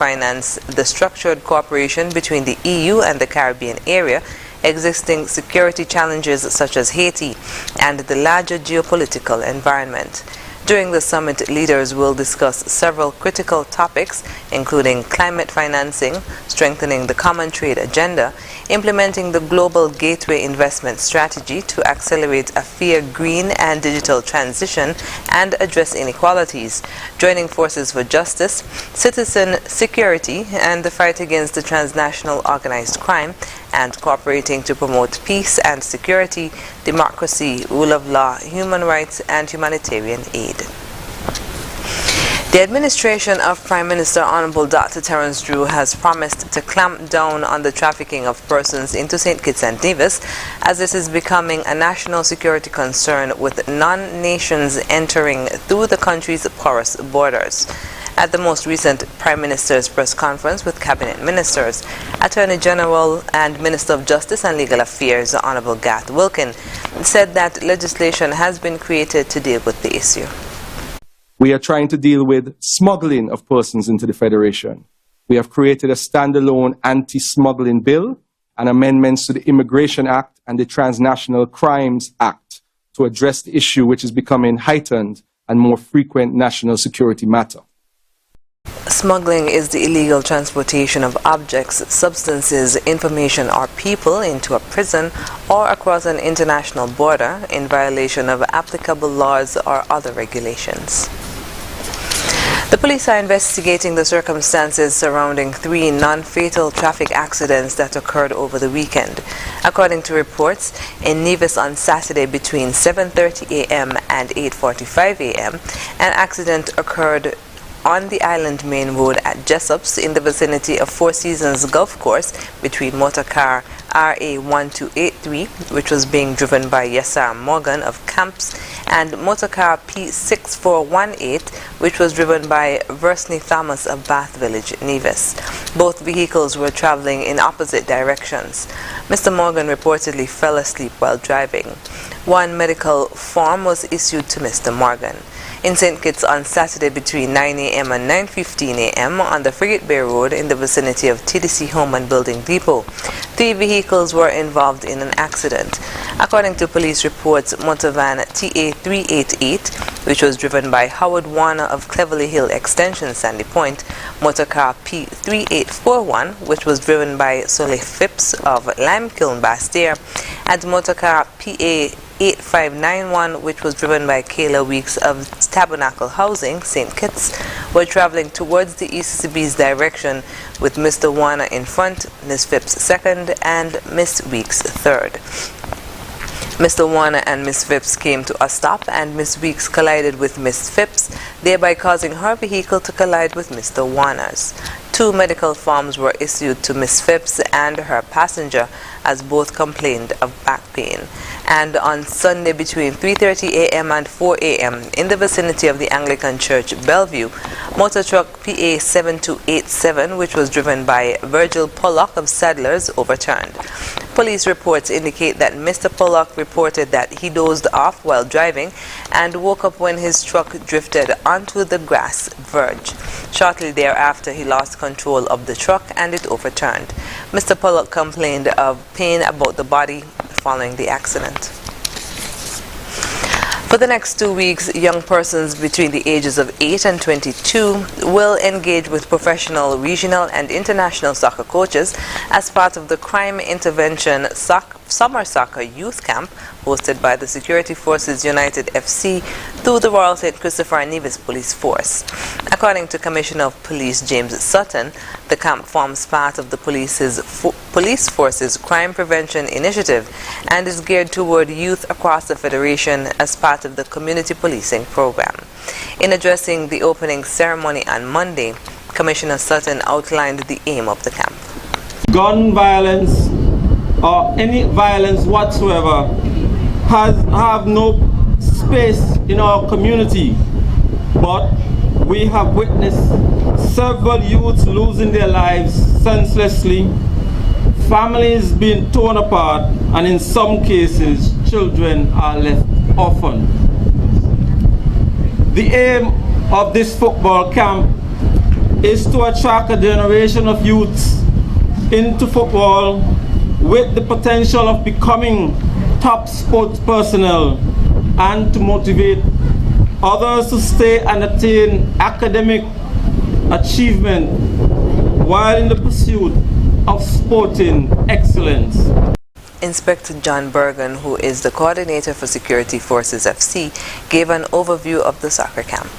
finance the structured cooperation between the EU and the Caribbean area, existing security challenges such as Haiti, and the larger geopolitical environment. During the summit, leaders will discuss several critical topics, including climate financing, strengthening the common trade agenda, implementing the global gateway investment strategy to accelerate a fair green and digital transition and address inequalities, joining forces for justice, citizen security, and the fight against the transnational organized crime, and cooperating to promote peace and security, democracy, rule of law, human rights, and humanitarian aid. The administration of Prime Minister Honorable Dr. Terence Drew has promised to clamp down on the trafficking of persons into St. Kitts and Nevis, as this is becoming a national security concern with non-nations entering through the country's porous borders. At the most recent Prime Minister's press conference with Cabinet Ministers, Attorney General and Minister of Justice and Legal Affairs, Honorable Gath Wilkin, said that legislation has been created to deal with the issue. We are trying to deal with smuggling of persons into the Federation. We have created a standalone anti-smuggling bill and amendments to the Immigration Act and the Transnational Crimes Act to address the issue, which is becoming heightened and more frequent national security matter. Smuggling is the illegal transportation of objects, substances, information, or people into a prison or across an international border in violation of applicable laws or other regulations. The police are investigating the circumstances surrounding 3 non-fatal traffic accidents that occurred over the weekend. According to reports, in Nevis on Saturday between 7:30 a.m. and 8:45 a.m., an accident occurred on the Island Main Road at Jessop's in the vicinity of Four Seasons Golf Course between motorcar RA1283, which was being driven by Yesar Morgan of Camps, and motorcar P6418, which was driven by Versney Thomas of Bath Village, Nevis. Both vehicles were traveling in opposite directions. Mr. Morgan reportedly fell asleep while driving. One medical form was issued to Mr. Morgan. In St. Kitts on Saturday between 9 a.m. and 9:15 a.m. on the Frigate Bay Road in the vicinity of TDC Home and Building Depot, 3 vehicles were involved in an accident. According to police reports, motor van TA388, which was driven by Howard Warner of Cleverly Hill Extension, Sandy Point, motorcar P3841, which was driven by Soleil Phipps of Limekiln Bastair, and motorcar PA8591, which was driven by Kayla Weeks of Tabernacle Housing, St. Kitts, were traveling towards the ECCB's direction with Mr. Warner in front, Ms. Phipps second, and Ms. Weeks third. Mr. Warner and Ms. Phipps came to a stop and Ms. Weeks collided with Ms. Phipps, thereby causing her vehicle to collide with Mr. Warner's. 2 medical forms were issued to Ms. Phipps and her passenger, as both complained of back pain. And on Sunday between 3:30 a.m. and 4 a.m. in the vicinity of the Anglican Church, Bellevue, motor truck PA7287, which was driven by Virgil Pollock of Sadlers, overturned. Police reports indicate that Mr. Pollock reported that he dozed off while driving and woke up when his truck drifted onto the grass verge. Shortly thereafter, he lost control of the truck and it overturned. Mr. Pollock complained of pain about the body following the accident. For the next 2 weeks, young persons between the ages of 8 and 22 will engage with professional, regional, and international soccer coaches as part of the Crime Intervention Summer Soccer Youth Camp hosted by the Security Forces United FC through the Royal St. Christopher and Nevis Police Force. According to Commissioner of Police James Sutton, the camp forms part of the Police Force's Crime Prevention Initiative and is geared toward youth across the Federation as part of the Community Policing Program. In addressing the opening ceremony on Monday, Commissioner Sutton outlined the aim of the camp. Gun violence or any violence whatsoever have no space in our community, but we have witnessed several youths losing their lives senselessly, families being torn apart, and in some cases children are left orphaned. The aim of this football camp is to attract a generation of youths into football with the potential of becoming top sports personnel and to motivate others to stay and attain academic achievement while in the pursuit of sporting excellence. Inspector John Bergen, who is the coordinator for Security Forces FC, gave an overview of the soccer camp.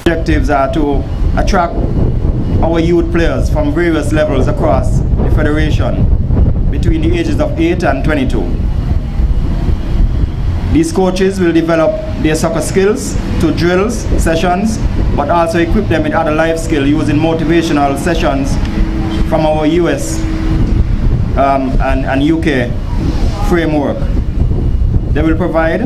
Objectives are to attract our youth players from various levels across the federation between the ages of 8 and 22. These coaches will develop their soccer skills through drills, sessions, but also equip them with other life skills using motivational sessions from our US and UK framework. They will provide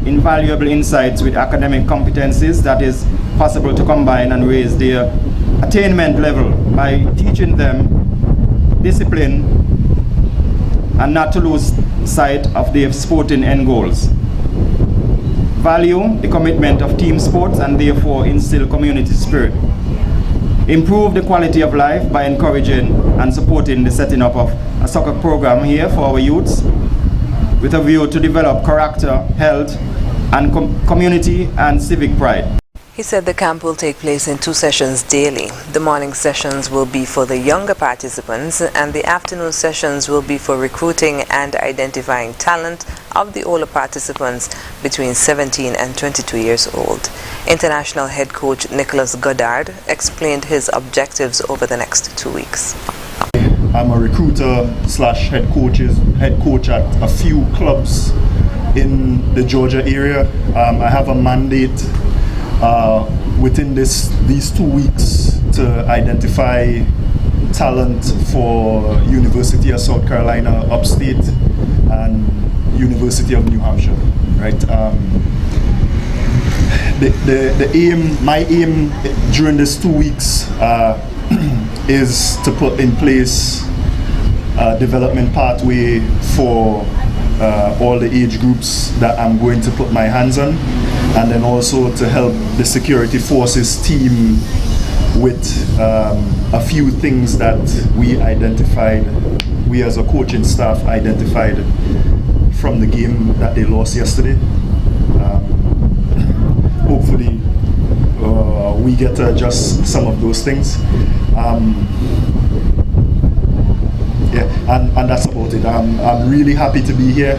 invaluable insights with academic competencies that is possible to combine and raise their attainment level by teaching them discipline and not to lose sight of their sporting end goals. Value the commitment of team sports and therefore instill community spirit. Improve the quality of life by encouraging and supporting the setting up of a soccer program here for our youths with a view to develop character, health, and community and civic pride. He said the camp will take place in 2 sessions daily. The morning sessions will be for the younger participants and the afternoon sessions will be for recruiting and identifying talent of the older participants between 17 and 22 years old. International head coach Nicholas Goddard explained his objectives over the next 2 weeks. I'm a recruiter slash head coach at a few clubs in the Georgia area. I have a mandate within these 2 weeks to identify talent for University of South Carolina upstate and University of New Hampshire. Right. My aim during these 2 weeks is to put in place a development pathway for all the age groups that I'm going to put my hands on, and then also to help the security forces team with a few things that we as a coaching staff identified from the game that they lost yesterday. Hopefully we get to adjust some of those things. And that's about it. I'm really happy to be here.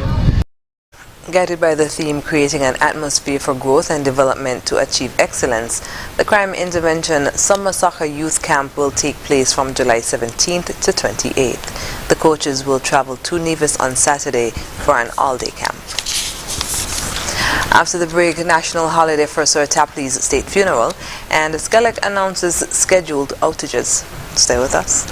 Guided by the theme creating an atmosphere for growth and development to achieve excellence, the Crime Intervention Summer Soccer Youth Camp will take place from July 17th to 28th. The coaches will travel to Nevis on Saturday for an all-day camp. After the break, national holiday for Sir Tapley's state funeral, and Skelec announces scheduled outages. Stay with us.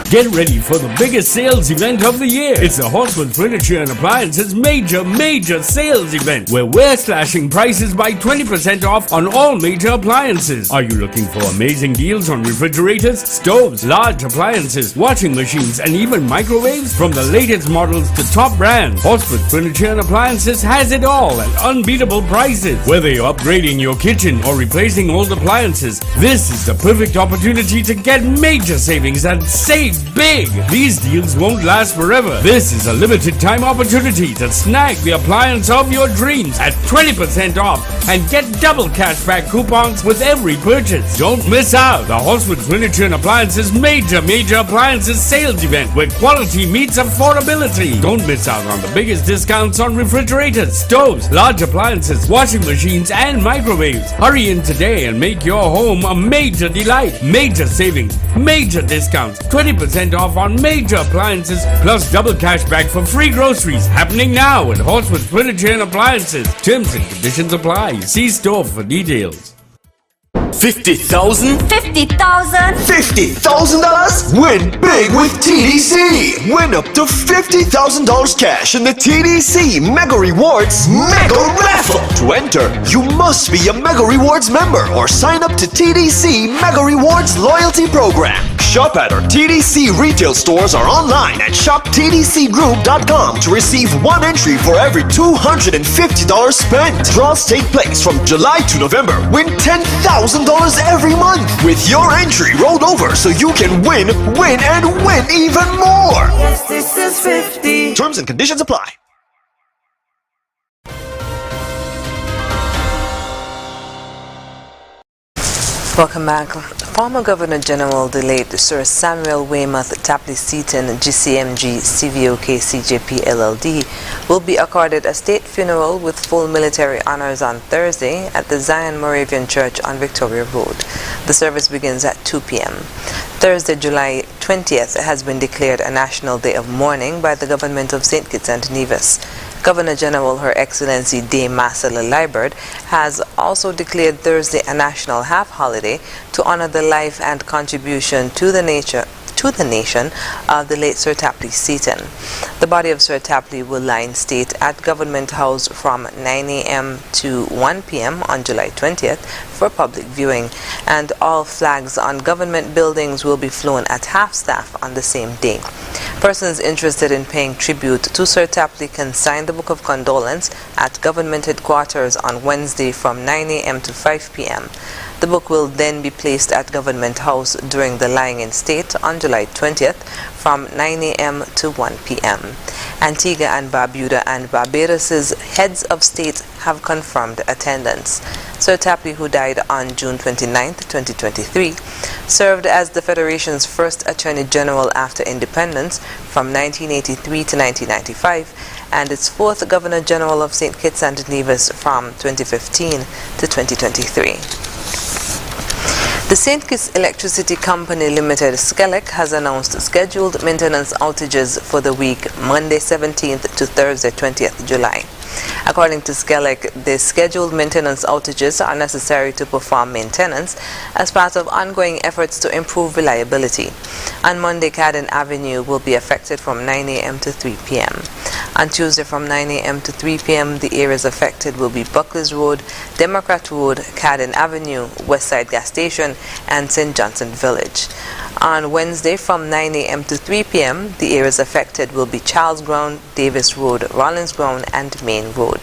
Get ready for the biggest sales event of the year. It's the Horseman Furniture and Appliances major sales event, where we're slashing prices by 20% off on all major appliances. Are you looking for amazing deals on refrigerators, stoves, large appliances, washing machines, and even microwaves? From the latest models to top brands, Horseman Furniture and Appliances has it all at unbeatable prices. Whether you're upgrading your kitchen or replacing old appliances, this is the perfect opportunity to get major savings and save big. These deals won't last forever. This is a limited time opportunity to snag the appliance of your dreams at 20% off and get double cashback coupons with every purchase. Don't miss out. The Horsewood Furniture and Appliances major appliances sales event where quality meets affordability. Don't miss out on the biggest discounts on refrigerators, stoves, large appliances, washing machines, and microwaves. Hurry in today and make your home a major delight. Major savings, major discounts, 20% off on major appliances, plus double cashback for free groceries. Happening now at Horsewood Furniture and Appliances. Terms and conditions apply. See store for details. 50,000? $50,000? Win big with TDC! Win up to $50,000 cash in the TDC Mega Rewards Mega Raffle! To enter, you must be a Mega Rewards member or sign up to TDC Mega Rewards Loyalty Program. Shop at our TDC retail stores or online at shoptdcgroup.com to receive one entry for every $250 spent. Draws take place from July to November. Win $10,000 every month with your entry rolled over so you can win, and win even more. Yes, this is 50. Terms and conditions apply. Welcome back. Former Governor General the late Sir Samuel Weymouth Tapley Seaton, GCMG, CVOK, CJP, LLD, will be accorded a state funeral with full military honors on Thursday at the Zion Moravian Church on Victoria Road. The service begins at 2 p.m. Thursday, July 20th, has been declared a national day of mourning by the government of St. Kitts and Nevis. Governor General Her Excellency Dame Marcella Liburd has also declared Thursday a national half-holiday to honor the life and contribution to the nation of the late Sir Tapley Seaton. The body of Sir Tapley will lie in state at Government House from 9 a.m. to 1 p.m. on July 20th for public viewing, and all flags on government buildings will be flown at half-staff on the same day. Persons interested in paying tribute to Sir Tapley can sign the Book of Condolence at government headquarters on Wednesday from 9 a.m. to 5 p.m. The book will then be placed at Government House during the lying in state on July 20th from 9 a.m. to 1 p.m. Antigua and Barbuda and Barbados' heads of state have confirmed attendance. Sir Tapley, who died on June 29, 2023, served as the Federation's first Attorney General after independence from 1983 to 1995 and its fourth Governor General of St. Kitts and Nevis from 2015 to 2023. The St. Kitts Electricity Company Limited, SCELEC, has announced scheduled maintenance outages for the week Monday 17th to Thursday 20th July. According to SCELEC, the scheduled maintenance outages are necessary to perform maintenance as part of ongoing efforts to improve reliability. On Monday, Cadden Avenue will be affected from 9 a.m. to 3 p.m. On Tuesday from 9 a.m. to 3 p.m., the areas affected will be Buckley's Road, Democrat Road, Cadden Avenue, Westside Gas Station, and St. Johnson Village. On Wednesday from 9 a.m. to 3 p.m., the areas affected will be Charles Ground, Davis Road, Rollins Ground, and Main Road.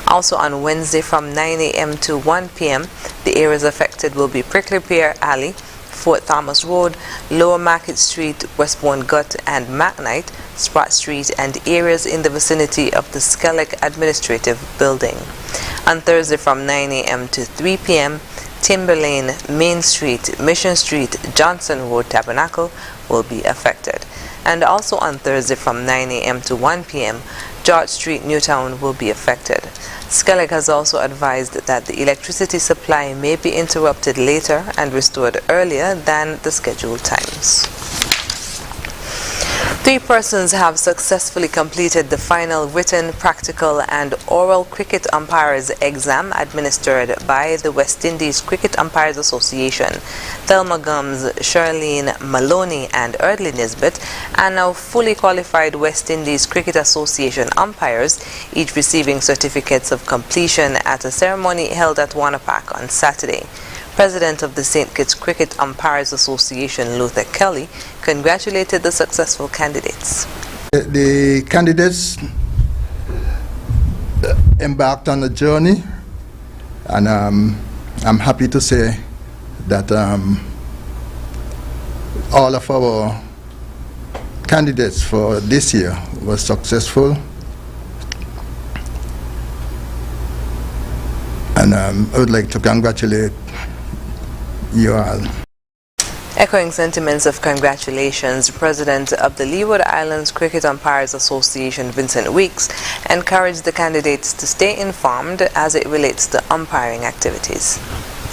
Also on Wednesday from 9 a.m. to 1 p.m., the areas affected will be Prickly Pear Alley, Fort Thomas Road, Lower Market Street, Westbourne Gut, and McKnight, Spratt Street, and areas in the vicinity of the SCELEC Administrative Building. On Thursday from 9 a.m. to 3 p.m., Timber Lane, Main Street, Mission Street, Johnson Road, Tabernacle will be affected. And also on Thursday from 9 a.m. to 1 p.m., George Street, Newtown will be affected. SCELEC has also advised that the electricity supply may be interrupted later and restored earlier than the scheduled times. 3 persons have successfully completed the final written, practical, and oral cricket umpires exam administered by the West Indies Cricket Umpires Association. Thelma Gums, Charlene Maloney, and Eardley Nisbet are now fully qualified West Indies Cricket Association umpires, each receiving certificates of completion at a ceremony held at Wanapaka on Saturday. President of the St. Kitts Cricket Umpires Association, Luther Kelly, congratulated the successful candidates. The candidates embarked on a journey, and I'm happy to say that all of our candidates for this year were successful. And I would like to congratulate you all. Echoing sentiments of congratulations, President of the Leeward Islands Cricket Umpires Association, Vincent Weeks, encouraged the candidates to stay informed as it relates to umpiring activities.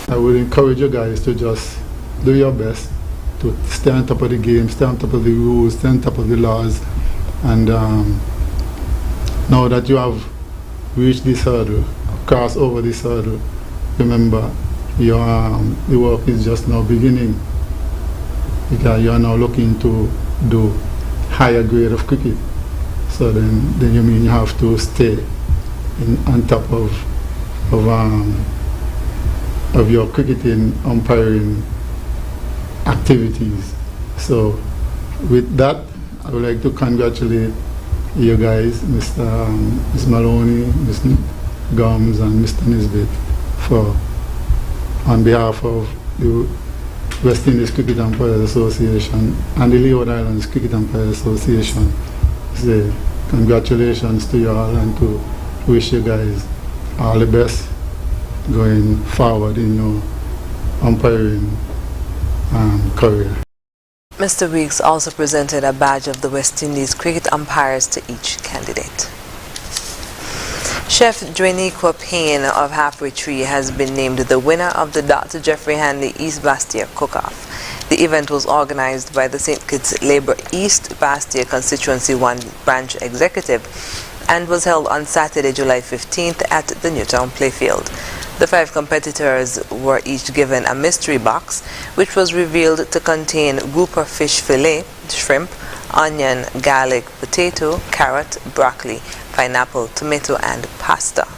I would encourage you guys to just do your best to stay on top of the game, stay on top of the rules, stay on top of the laws, and now that you have reached this hurdle, cross over this hurdle, remember the work is just now beginning, because you are now looking to do higher grade of cricket. So then you mean you have to stay on top of your cricketing umpiring activities. So with that, I would like to congratulate you guys, Ms. Maloney, Ms. Gums, and Mr. Nisbet, for, on behalf of the West Indies Cricket Umpires Association and the Leeward Islands Cricket Umpires Association, say congratulations to you all and to wish you guys all the best going forward in your umpiring career. Mr. Weeks also presented a badge of the West Indies cricket umpires to each candidate. Chef Dwaynequa Payne of Halfway Tree has been named the winner of the Dr. Jeffrey Hanley East Bastia Cook-Off. The event was organized by the St. Kitts Labour East Bastia Constituency 1 Branch Executive and was held on Saturday, July 15th at the Newtown Playfield. The 5 competitors were each given a mystery box, which was revealed to contain grouper fish fillet, shrimp, onion, garlic, potato, carrot, broccoli, pineapple, tomato, and pasta.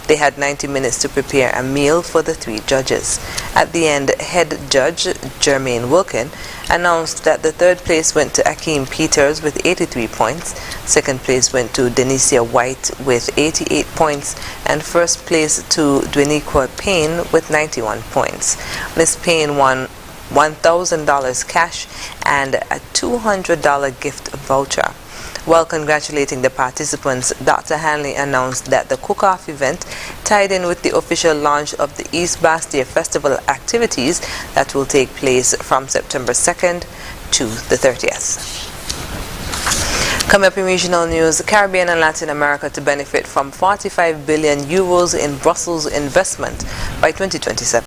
They had 90 minutes to prepare a meal for the 3 judges. At the end, head judge Jermaine Wilkin announced that the 3rd place went to Akeem Peters with 83 points, 2nd place went to Denicia White with 88 points, and 1st place to Dwaynequa Payne with 91 points. Ms. Payne won $1,000 cash and a $200 gift voucher. While congratulating the participants, Dr. Hanley announced that the cook-off event tied in with the official launch of the East Bastia Festival activities that will take place from September 2nd to the 30th. Coming up in regional news, Caribbean and Latin America to benefit from 45 billion euros in Brussels investment by 2027.